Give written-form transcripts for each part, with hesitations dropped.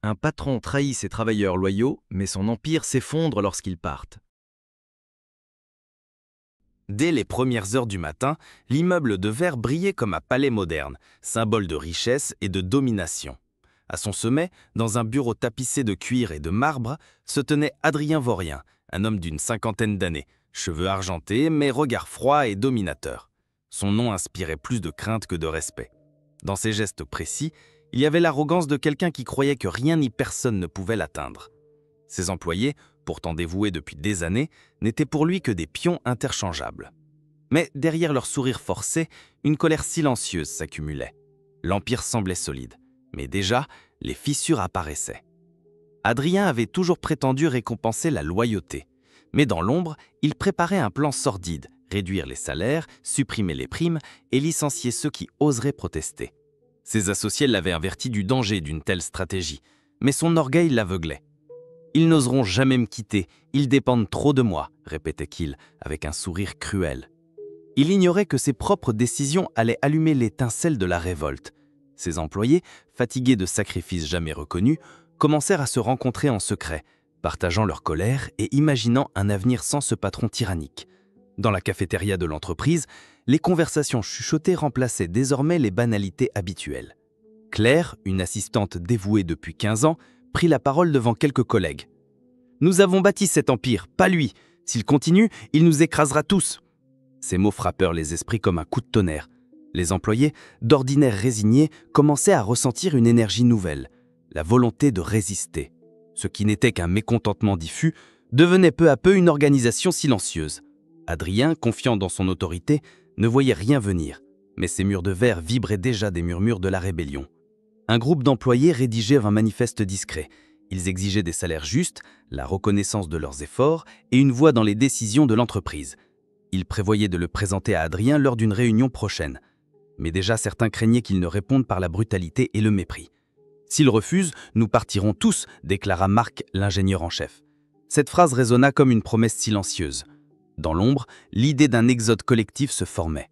Un patron trahit ses travailleurs loyaux, mais son empire s'effondre lorsqu'ils partent. Dès les premières heures du matin, l'immeuble de verre brillait comme un palais moderne, symbole de richesse et de domination. À son sommet, dans un bureau tapissé de cuir et de marbre, se tenait Adrien Vaurien, un homme d'une cinquantaine d'années, cheveux argentés mais regard froid et dominateur. Son nom inspirait plus de crainte que de respect. Dans ses gestes précis, il y avait l'arrogance de quelqu'un qui croyait que rien ni personne ne pouvait l'atteindre. Ses employés, pourtant dévoués depuis des années, n'étaient pour lui que des pions interchangeables. Mais derrière leur sourire forcé, une colère silencieuse s'accumulait. L'empire semblait solide, mais déjà, les fissures apparaissaient. Adrien avait toujours prétendu récompenser la loyauté. Mais dans l'ombre, il préparait un plan sordide, réduire les salaires, supprimer les primes et licencier ceux qui oseraient protester. Ses associés l'avaient averti du danger d'une telle stratégie, mais son orgueil l'aveuglait. « Ils n'oseront jamais me quitter, ils dépendent trop de moi », répétait-il avec un sourire cruel. Il ignorait que ses propres décisions allaient allumer l'étincelle de la révolte. Ses employés, fatigués de sacrifices jamais reconnus, commencèrent à se rencontrer en secret, partageant leur colère et imaginant un avenir sans ce patron tyrannique. Dans la cafétéria de l'entreprise, les conversations chuchotées remplaçaient désormais les banalités habituelles. Claire, une assistante dévouée depuis 15 ans, prit la parole devant quelques collègues. « Nous avons bâti cet empire, pas lui. S'il continue, il nous écrasera tous. » Ces mots frappèrent les esprits comme un coup de tonnerre. Les employés, d'ordinaire résignés, commençaient à ressentir une énergie nouvelle, la volonté de résister. Ce qui n'était qu'un mécontentement diffus devenait peu à peu une organisation silencieuse. Adrien, confiant dans son autorité, ne voyait rien venir, mais ses murs de verre vibraient déjà des murmures de la rébellion. Un groupe d'employés rédigeait un manifeste discret. Ils exigeaient des salaires justes, la reconnaissance de leurs efforts et une voix dans les décisions de l'entreprise. Ils prévoyaient de le présenter à Adrien lors d'une réunion prochaine. Mais déjà certains craignaient qu'il ne réponde par la brutalité et le mépris. « S'il refuse, nous partirons tous », déclara Marc, l'ingénieur en chef. Cette phrase résonna comme une promesse silencieuse. Dans l'ombre, l'idée d'un exode collectif se formait.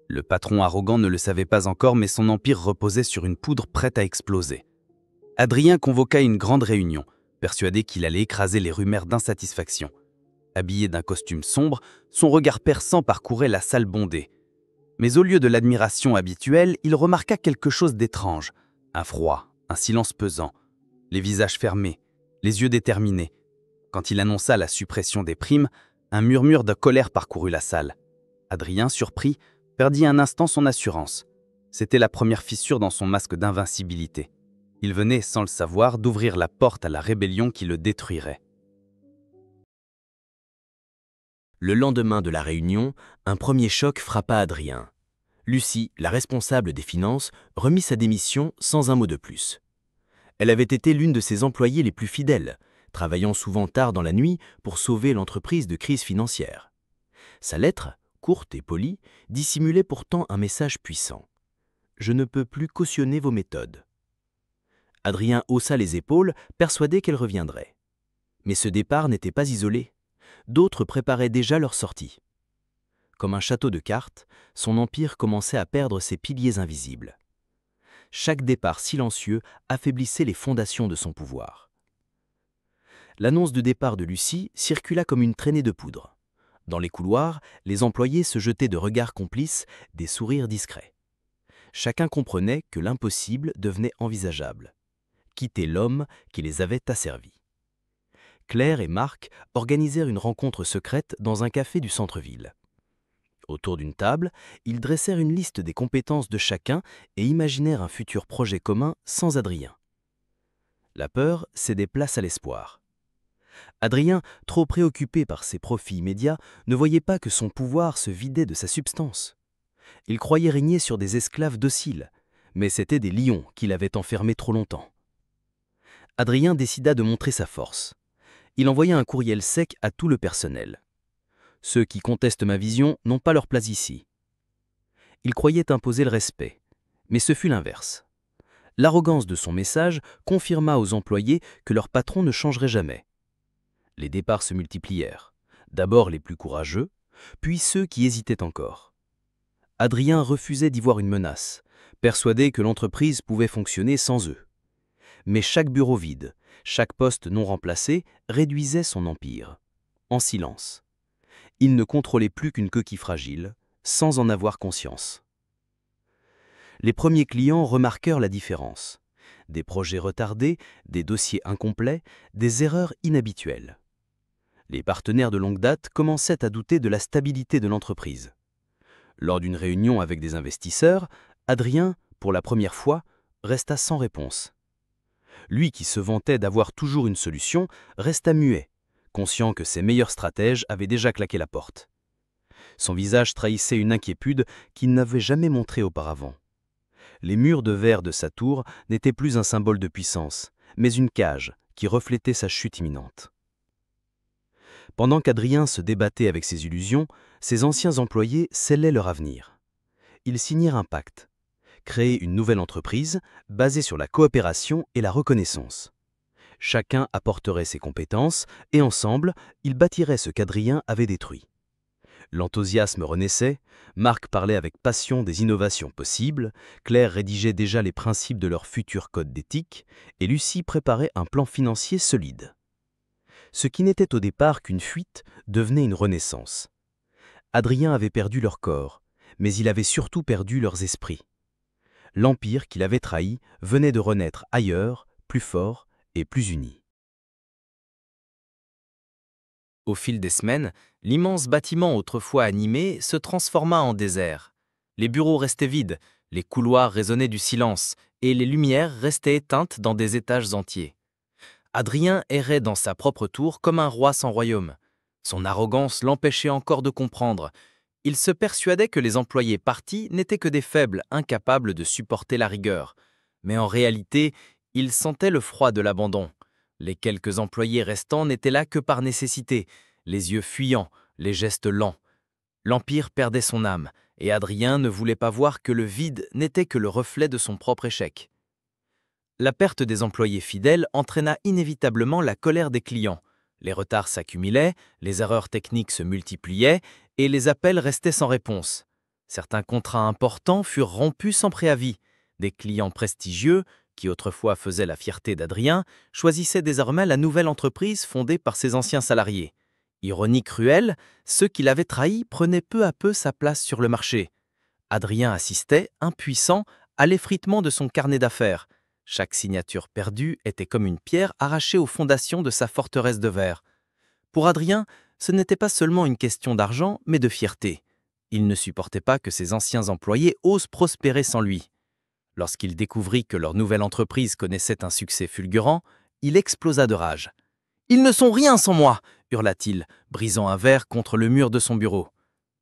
Le patron arrogant ne le savait pas encore, mais son empire reposait sur une poudre prête à exploser. Adrien convoqua une grande réunion, persuadé qu'il allait écraser les rumeurs d'insatisfaction. Habillé d'un costume sombre, son regard perçant parcourait la salle bondée. Mais au lieu de l'admiration habituelle, il remarqua quelque chose d'étrange. Un froid, un silence pesant, les visages fermés, les yeux déterminés. Quand il annonça la suppression des primes, un murmure de colère parcourut la salle. Adrien, surpris, perdit un instant son assurance. C'était la première fissure dans son masque d'invincibilité. Il venait, sans le savoir, d'ouvrir la porte à la rébellion qui le détruirait. Le lendemain de la réunion, un premier choc frappa Adrien. Lucie, la responsable des finances, remit sa démission sans un mot de plus. Elle avait été l'une de ses employées les plus fidèles, travaillant souvent tard dans la nuit pour sauver l'entreprise de crise financière. Sa lettre, courte et polie, dissimulait pourtant un message puissant. « Je ne peux plus cautionner vos méthodes. » Adrien haussa les épaules, persuadé qu'elle reviendrait. Mais ce départ n'était pas isolé. D'autres préparaient déjà leur sortie. Comme un château de cartes, son empire commençait à perdre ses piliers invisibles. Chaque départ silencieux affaiblissait les fondations de son pouvoir. L'annonce de départ de Lucie circula comme une traînée de poudre. Dans les couloirs, les employés se jetaient de regards complices, des sourires discrets. Chacun comprenait que l'impossible devenait envisageable. Quitter l'homme qui les avait asservis. Claire et Marc organisèrent une rencontre secrète dans un café du centre-ville. Autour d'une table, ils dressèrent une liste des compétences de chacun et imaginèrent un futur projet commun sans Adrien. La peur cédait place à l'espoir. Adrien, trop préoccupé par ses profits immédiats, ne voyait pas que son pouvoir se vidait de sa substance. Il croyait régner sur des esclaves dociles, mais c'étaient des lions qu'il avait enfermés trop longtemps. Adrien décida de montrer sa force. Il envoya un courriel sec à tout le personnel. « Ceux qui contestent ma vision n'ont pas leur place ici. » Il croyait imposer le respect, mais ce fut l'inverse. L'arrogance de son message confirma aux employés que leur patron ne changerait jamais. Les départs se multiplièrent, d'abord les plus courageux, puis ceux qui hésitaient encore. Adrien refusait d'y voir une menace, persuadé que l'entreprise pouvait fonctionner sans eux. Mais chaque bureau vide, chaque poste non remplacé réduisait son empire. En silence. Il ne contrôlait plus qu'une coquille fragile, sans en avoir conscience. Les premiers clients remarquèrent la différence. Des projets retardés, des dossiers incomplets, des erreurs inhabituelles. Les partenaires de longue date commençaient à douter de la stabilité de l'entreprise. Lors d'une réunion avec des investisseurs, Adrien, pour la première fois, resta sans réponse. Lui qui se vantait d'avoir toujours une solution, resta muet, conscient que ses meilleurs stratèges avaient déjà claqué la porte. Son visage trahissait une inquiétude qu'il n'avait jamais montrée auparavant. Les murs de verre de sa tour n'étaient plus un symbole de puissance, mais une cage qui reflétait sa chute imminente. Pendant qu'Adrien se débattait avec ses illusions, ses anciens employés scellaient leur avenir. Ils signèrent un pacte, créer une nouvelle entreprise basée sur la coopération et la reconnaissance. Chacun apporterait ses compétences et ensemble, ils bâtiraient ce qu'Adrien avait détruit. L'enthousiasme renaissait, Marc parlait avec passion des innovations possibles, Claire rédigeait déjà les principes de leur futur code d'éthique et Lucie préparait un plan financier solide. Ce qui n'était au départ qu'une fuite devenait une renaissance. Adrien avait perdu leur corps, mais il avait surtout perdu leurs esprits. L'empire qu'il avait trahi venait de renaître ailleurs, plus fort et plus uni. Au fil des semaines, l'immense bâtiment autrefois animé se transforma en désert. Les bureaux restaient vides, les couloirs résonnaient du silence et les lumières restaient éteintes dans des étages entiers. Adrien errait dans sa propre tour comme un roi sans royaume. Son arrogance l'empêchait encore de comprendre. Il se persuadait que les employés partis n'étaient que des faibles incapables de supporter la rigueur. Mais en réalité, il sentait le froid de l'abandon. Les quelques employés restants n'étaient là que par nécessité, les yeux fuyants, les gestes lents. L'empire perdait son âme, et Adrien ne voulait pas voir que le vide n'était que le reflet de son propre échec. La perte des employés fidèles entraîna inévitablement la colère des clients. Les retards s'accumulaient, les erreurs techniques se multipliaient et les appels restaient sans réponse. Certains contrats importants furent rompus sans préavis. Des clients prestigieux, qui autrefois faisaient la fierté d'Adrien, choisissaient désormais la nouvelle entreprise fondée par ses anciens salariés. Ironie cruelle, ceux qui l'avaient trahi prenaient peu à peu sa place sur le marché. Adrien assistait, impuissant, à l'effritement de son carnet d'affaires. Chaque signature perdue était comme une pierre arrachée aux fondations de sa forteresse de verre. Pour Adrien, ce n'était pas seulement une question d'argent, mais de fierté. Il ne supportait pas que ses anciens employés osent prospérer sans lui. Lorsqu'il découvrit que leur nouvelle entreprise connaissait un succès fulgurant, il explosa de rage. « Ils ne sont rien sans moi !» hurla-t-il, brisant un verre contre le mur de son bureau.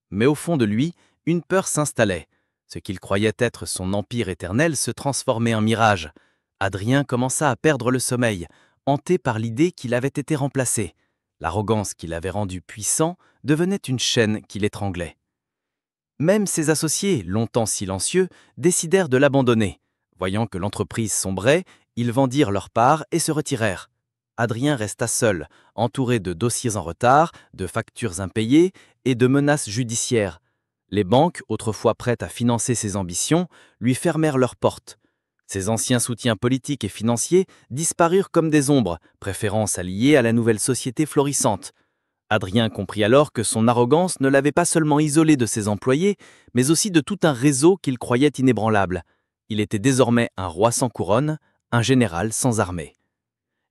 Mais au fond de lui, une peur s'installait. Ce qu'il croyait être son empire éternel se transformait en mirage. Adrien commença à perdre le sommeil, hanté par l'idée qu'il avait été remplacé. L'arrogance qui l'avait rendu puissant devenait une chaîne qui l'étranglait. Même ses associés, longtemps silencieux, décidèrent de l'abandonner. Voyant que l'entreprise sombrait, ils vendirent leur part et se retirèrent. Adrien resta seul, entouré de dossiers en retard, de factures impayées et de menaces judiciaires. Les banques, autrefois prêtes à financer ses ambitions, lui fermèrent leurs portes. Ses anciens soutiens politiques et financiers disparurent comme des ombres, préférant s'allier à la nouvelle société florissante. Adrien comprit alors que son arrogance ne l'avait pas seulement isolé de ses employés, mais aussi de tout un réseau qu'il croyait inébranlable. Il était désormais un roi sans couronne, un général sans armée.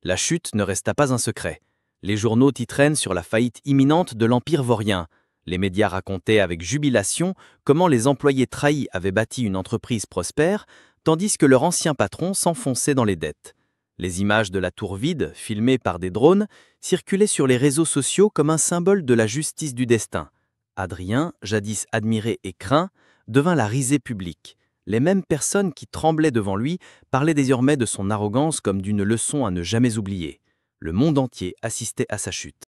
La chute ne resta pas un secret. Les journaux titraient sur la faillite imminente de l'Empire vaurien. Les médias racontaient avec jubilation comment les employés trahis avaient bâti une entreprise prospère, tandis que leur ancien patron s'enfonçait dans les dettes. Les images de la tour vide, filmées par des drones, circulaient sur les réseaux sociaux comme un symbole de la justice du destin. Adrien, jadis admiré et craint, devint la risée publique. Les mêmes personnes qui tremblaient devant lui parlaient désormais de son arrogance comme d'une leçon à ne jamais oublier. Le monde entier assistait à sa chute.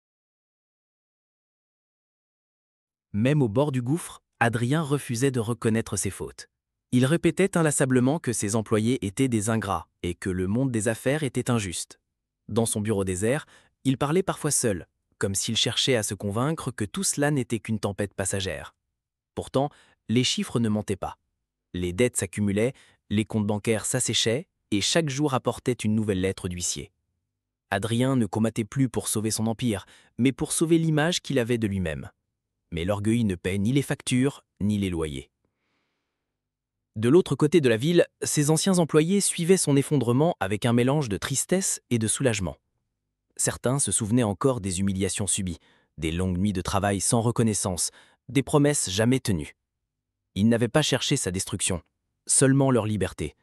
Même au bord du gouffre, Adrien refusait de reconnaître ses fautes. Il répétait inlassablement que ses employés étaient des ingrats et que le monde des affaires était injuste. Dans son bureau désert, il parlait parfois seul, comme s'il cherchait à se convaincre que tout cela n'était qu'une tempête passagère. Pourtant, les chiffres ne mentaient pas. Les dettes s'accumulaient, les comptes bancaires s'asséchaient, et chaque jour apportait une nouvelle lettre d'huissier. Adrien ne combattait plus pour sauver son empire, mais pour sauver l'image qu'il avait de lui-même. Mais l'orgueil ne paie ni les factures, ni les loyers. De l'autre côté de la ville, ses anciens employés suivaient son effondrement avec un mélange de tristesse et de soulagement. Certains se souvenaient encore des humiliations subies, des longues nuits de travail sans reconnaissance, des promesses jamais tenues. Ils n'avaient pas cherché sa destruction, seulement leur liberté.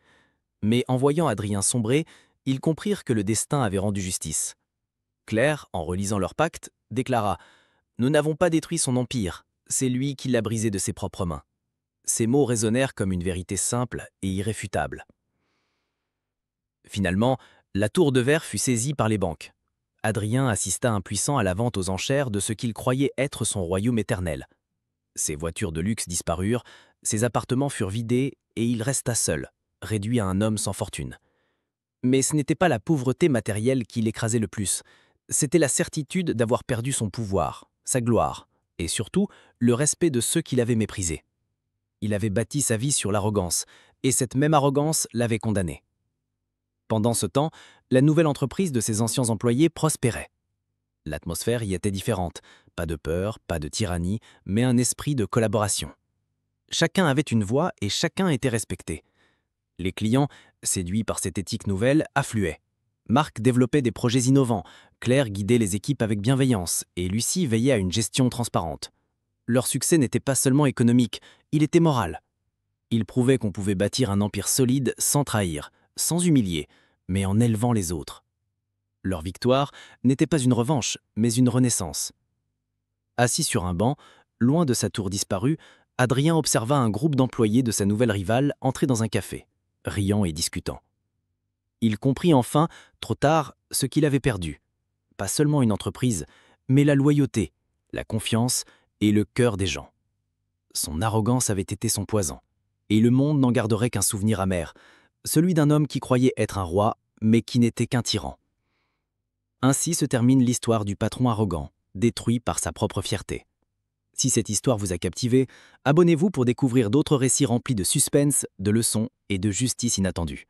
Mais en voyant Adrien sombrer, ils comprirent que le destin avait rendu justice. Claire, en relisant leur pacte, déclara « Nous n'avons pas détruit son empire, c'est lui qui l'a brisé de ses propres mains. » Ces mots résonnèrent comme une vérité simple et irréfutable. Finalement, la tour de verre fut saisie par les banques. Adrien assista impuissant à la vente aux enchères de ce qu'il croyait être son royaume éternel. Ses voitures de luxe disparurent, ses appartements furent vidés et il resta seul, réduit à un homme sans fortune. Mais ce n'était pas la pauvreté matérielle qui l'écrasait le plus, c'était la certitude d'avoir perdu son pouvoir, sa gloire, et surtout le respect de ceux qui l'avaient méprisé. Il avait bâti sa vie sur l'arrogance, et cette même arrogance l'avait condamné. Pendant ce temps, la nouvelle entreprise de ses anciens employés prospérait. L'atmosphère y était différente, pas de peur, pas de tyrannie, mais un esprit de collaboration. Chacun avait une voix et chacun était respecté. Les clients, séduits par cette éthique nouvelle, affluaient. Marc développait des projets innovants, Claire guidait les équipes avec bienveillance et Lucie veillait à une gestion transparente. Leur succès n'était pas seulement économique, il était moral. Ils prouvaient qu'on pouvait bâtir un empire solide sans trahir, sans humilier, mais en élevant les autres. Leur victoire n'était pas une revanche, mais une renaissance. Assis sur un banc, loin de sa tour disparue, Adrien observa un groupe d'employés de sa nouvelle rivale entrer dans un café, riant et discutant. Il comprit enfin, trop tard, ce qu'il avait perdu. Pas seulement une entreprise, mais la loyauté, la confiance et le cœur des gens. Son arrogance avait été son poison, et le monde n'en garderait qu'un souvenir amer, celui d'un homme qui croyait être un roi, mais qui n'était qu'un tyran. Ainsi se termine l'histoire du patron arrogant, détruit par sa propre fierté. Si cette histoire vous a captivé, abonnez-vous pour découvrir d'autres récits remplis de suspense, de leçons et de justice inattendue.